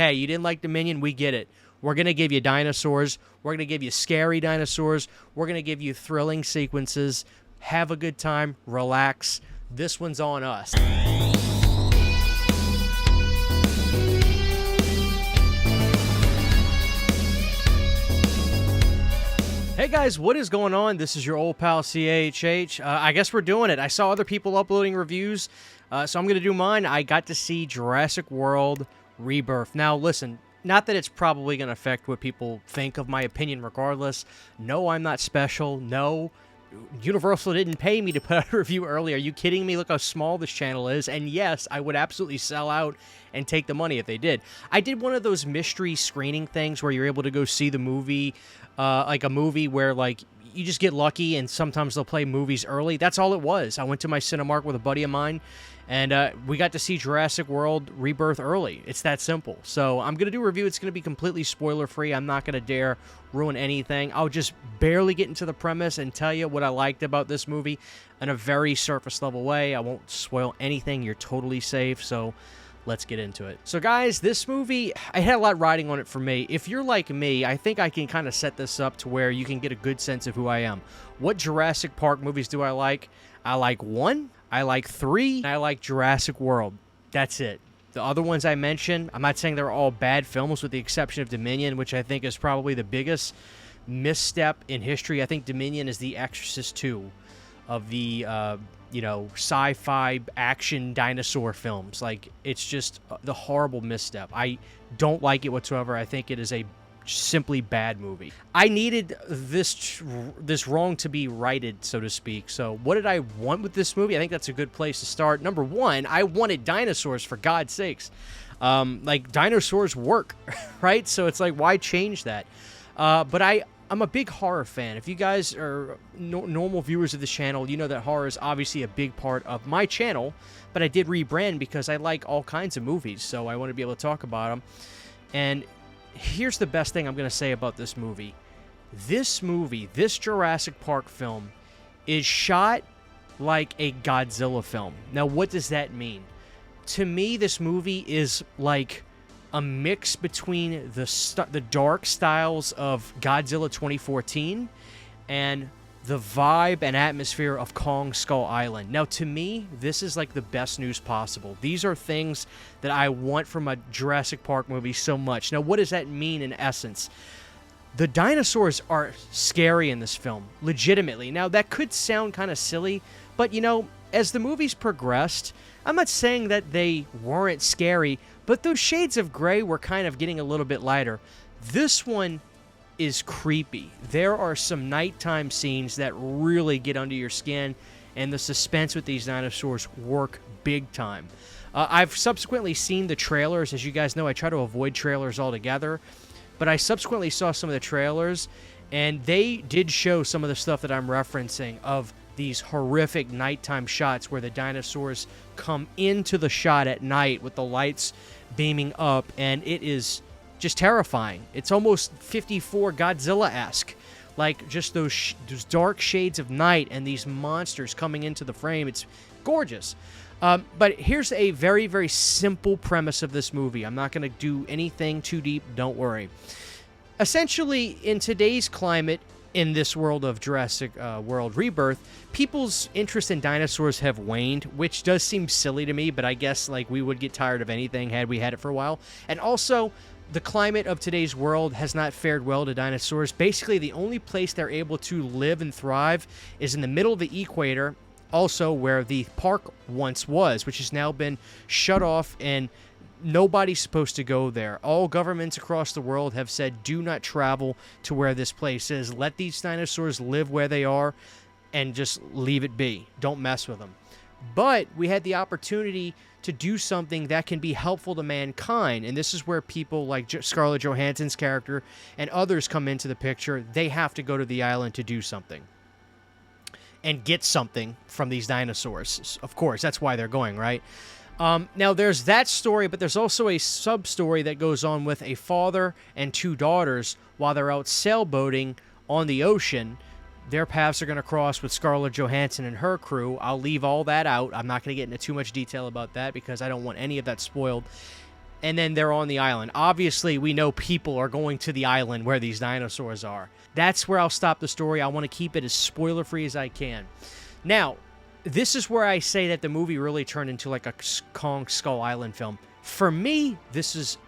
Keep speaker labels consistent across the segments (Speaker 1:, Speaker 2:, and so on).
Speaker 1: Hey, you didn't like Dominion? We get it. We're going to give you dinosaurs. We're going to give you scary dinosaurs. We're going to give you thrilling sequences. Have a good time. Relax. This one's on us. Hey guys, what is going on? This is your old pal CHH. I guess we're doing it. I saw other people uploading reviews, so I'm going to do mine. I got to see Jurassic World Rebirth. Now, listen, not that it's probably going to affect what people think of my opinion regardless. No, I'm not special. No, Universal didn't pay me to put out a review early. Are you kidding me? Look how small this channel is. And yes, I would absolutely sell out and take the money if they did. I did one of those mystery screening things where you're able to go see the movie, like a movie where, like, you just get lucky and sometimes they'll play movies early. That's all it was. I went to my Cinemark with a buddy of mine, and we got to see Jurassic World Rebirth early. It's that simple. So I'm going to do a review. It's going to be completely spoiler-free. I'm not going to dare ruin anything. I'll just barely get into the premise and tell you what I liked about this movie in a very surface-level way. I won't spoil anything. You're totally safe, so let's get into it. So guys, this movie, I had a lot riding on it for me. If you're like me, I think I can kind of set this up to where you can get a good sense of who I am. What Jurassic Park movies do I like? I like 1, I like 3, and I like Jurassic World. That's it. The other ones I mentioned, I'm not saying they're all bad films with the exception of Dominion, which I think is probably the biggest misstep in history. I think Dominion is the Exorcist 2 of the sci-fi action dinosaur films. Like, it's just the horrible misstep. I don't like it whatsoever. I think it is a simply bad movie. I needed this wrong to be righted, so to speak. So what did I want with this movie? I think that's a good place to start. Number one, I wanted dinosaurs, for God's sakes. Like, dinosaurs work, right? So it's like, why change that? But I'm a big horror fan. If you guys are normal viewers of this channel, you know that horror is obviously a big part of my channel, but I did rebrand because I like all kinds of movies, so I want to be able to talk about them. And here's the best thing I'm going to say about this movie. This movie, this Jurassic Park film, is shot like a Godzilla film. Now, what does that mean? To me, this movie is like a mix between the dark styles of Godzilla 2014 and the vibe and atmosphere of Kong Skull Island. Now, to me, this is like the best news possible. These are things that I want from a Jurassic Park movie so much. Now, what does that mean in essence? The dinosaurs are scary in this film, legitimately. Now, that could sound kind of silly, but, you know, as the movies progressed, I'm not saying that they weren't scary, but those shades of gray were kind of getting a little bit lighter. This one is creepy. There are some nighttime scenes that really get under your skin, and the suspense with these dinosaurs work big time. I've subsequently seen the trailers. As you guys know, I try to avoid trailers altogether, but I subsequently saw some of the trailers, and they did show some of the stuff that I'm referencing of these horrific nighttime shots where the dinosaurs come into the shot at night with the lights beaming up, and it is just terrifying. It's almost 54 Godzilla-esque, like just those dark shades of night and these monsters coming into the frame. It's gorgeous. But here's a very, very simple premise of this movie. I'm not going to do anything too deep, don't worry. Essentially, in today's climate, in this world of Jurassic World Rebirth, people's interest in dinosaurs have waned, which does seem silly to me, but I guess, like, we would get tired of anything had we had it for a while. And also, the climate of today's world has not fared well to dinosaurs. Basically, the only place they're able to live and thrive is in the middle of the equator, also where the park once was, which has now been shut off, and nobody's supposed to go there. All governments across the world have said, do not travel to where this place is. Let these dinosaurs live where they are and just leave it be. Don't mess with them. But we had the opportunity to do something that can be helpful to mankind, and this is where people like Scarlett Johansson's character and others come into the picture. They have to go to the island to do something and get something from these dinosaurs. Of course, that's why they're going, right? Now, there's that story, but there's also a sub-story that goes on with a father and 2 daughters while they're out sailboating on the ocean. Their paths are going to cross with Scarlett Johansson and her crew. I'll leave all that out. I'm not going to get into too much detail about that because I don't want any of that spoiled. and then they're on the island. Obviously, we know people are going to the island where these dinosaurs are. That's where I'll stop the story. I want to keep it as spoiler-free as I can. Now, this is where I say that the movie really turned into like a Kong Skull Island film. For me, this is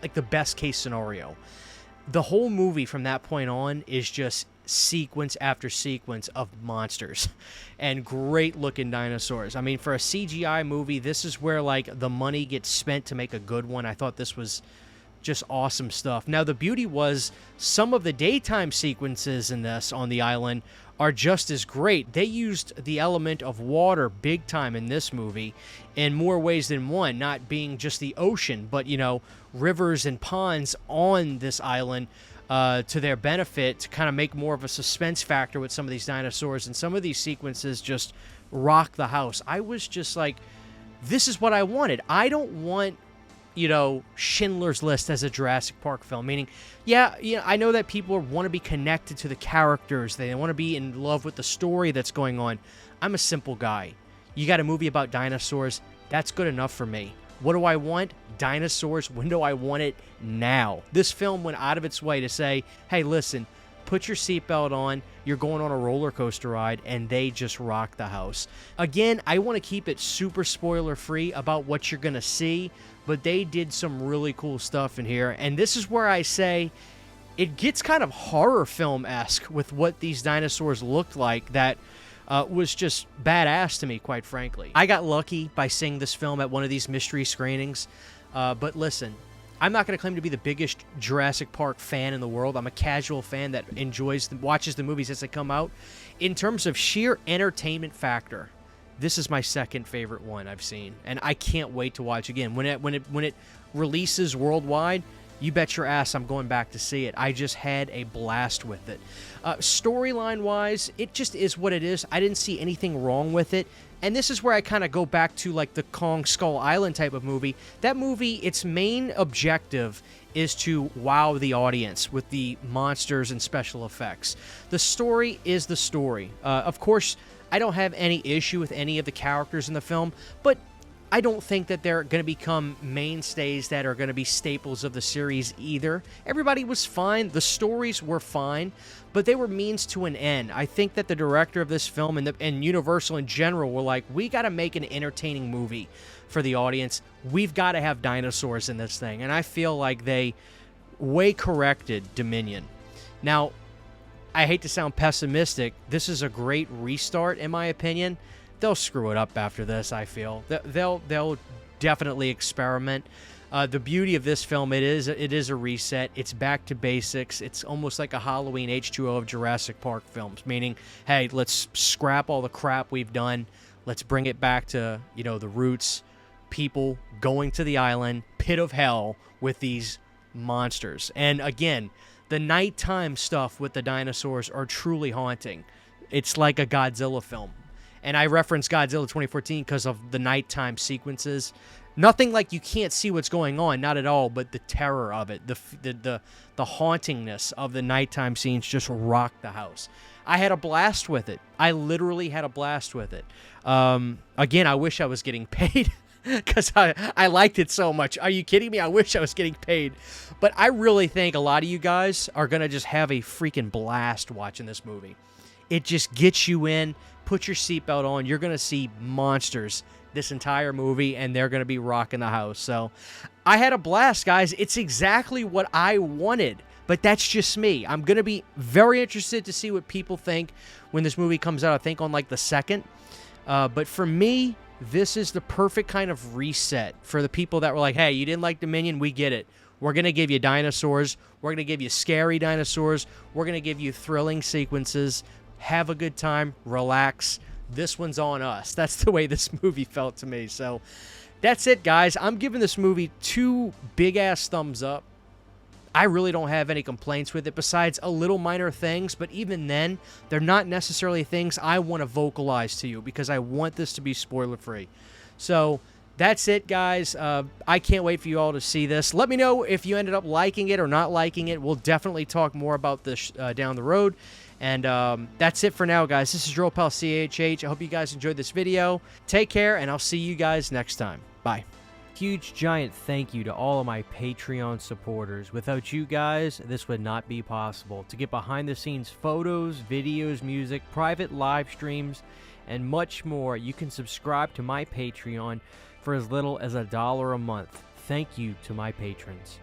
Speaker 1: like the best case scenario. The whole movie from that point on is just sequence after sequence of monsters and great looking dinosaurs. I mean, for a CGI movie, this is where like the money gets spent to make a good one. I thought this was just awesome stuff. Now, the beauty was some of the daytime sequences in this on the island are just as great. They used the element of water big time in this movie in more ways than one, not being just the ocean, but, you know, rivers and ponds on this island to their benefit to kind of make more of a suspense factor with some of these dinosaurs. And some of these sequences just rock the house. I was just like, this is what I wanted. I don't want, you know, Schindler's List as a Jurassic Park film. Meaning, yeah, I know that people want to be connected to the characters. They want to be in love with the story that's going on. I'm a simple guy. You got a movie about dinosaurs. That's good enough for me. What do I want? Dinosaurs. When do I want it? Now. This film went out of its way to say, hey, listen, put your seatbelt on. You're going on a roller coaster ride, and they just rock the house. Again, I want to keep it super spoiler-free about what you're going to see, but they did some really cool stuff in here. And this is where I say it gets kind of horror film-esque with what these dinosaurs looked like that was just badass to me, quite frankly. I got lucky by seeing this film at one of these mystery screenings. But listen, I'm not going to claim to be the biggest Jurassic Park fan in the world. I'm a casual fan that watches the movies as they come out. In terms of sheer entertainment factor, this is my second favorite one I've seen, and I can't wait to watch again. When it releases worldwide, you bet your ass I'm going back to see it. I just had a blast with it. Storyline-wise, it just is what it is. I didn't see anything wrong with it. And this is where I kind of go back to like the Kong Skull Island type of movie. That movie, its main objective is to wow the audience with the monsters and special effects. The story is the story. Of course, I don't have any issue with any of the characters in the film, but I don't think that they're going to become mainstays that are going to be staples of the series either. Everybody was fine. The stories were fine, but they were means to an end. I think that the director of this film and Universal in general were like, we got to make an entertaining movie for the audience. We've got to have dinosaurs in this thing. And I feel like they way corrected Dominion. Now, I hate to sound pessimistic. This is a great restart, in my opinion. They'll screw it up after this, I feel. They'll definitely experiment. The beauty of this film, it is a reset. It's back to basics. It's almost like a Halloween H2O of Jurassic Park films, meaning, hey, let's scrap all the crap we've done. Let's bring it back to, you know, the roots. People going to the island, pit of hell with these monsters. And again, the nighttime stuff with the dinosaurs are truly haunting. It's like a Godzilla film. And I reference Godzilla 2014 because of the nighttime sequences. Nothing like you can't see what's going on, not at all, but the terror of it, the hauntingness of the nighttime scenes just rocked the house. I had a blast with it. I literally had a blast with it. Again, I wish I was getting paid because I liked it so much. Are you kidding me? I wish I was getting paid. But I really think a lot of you guys are going to just have a freaking blast watching this movie. It just gets you in. Put your seatbelt on. You're going to see monsters this entire movie, and they're going to be rocking the house. So I had a blast, guys. It's exactly what I wanted, but that's just me. I'm going to be very interested to see what people think when this movie comes out, I think on like the 2nd. But for me, this is the perfect kind of reset for the people that were like, hey, you didn't like Dominion? We get it. We're going to give you dinosaurs. We're going to give you scary dinosaurs. We're going to give you thrilling sequences. Have a good time, relax. This one's on us. That's the way this movie felt to me. So that's it, guys. I'm giving this movie 2 big-ass thumbs up. I really don't have any complaints with it besides a little minor things, but even then, they're not necessarily things I want to vocalize to you because I want this to be spoiler-free. So that's it, guys. I can't wait for you all to see this. Let me know if you ended up liking it or not liking it. We'll definitely talk more about this down the road. And that's it for now, guys. This is your old pal CHH. I hope you guys enjoyed this video. Take care, and I'll see you guys next time. Bye. huge giant thank you to all of my Patreon supporters. Without you guys, this would not be possible. To get behind the scenes photos, videos, music, private live streams, and much more, you can subscribe to my Patreon for as little as $1 a month. Thank you to my patrons.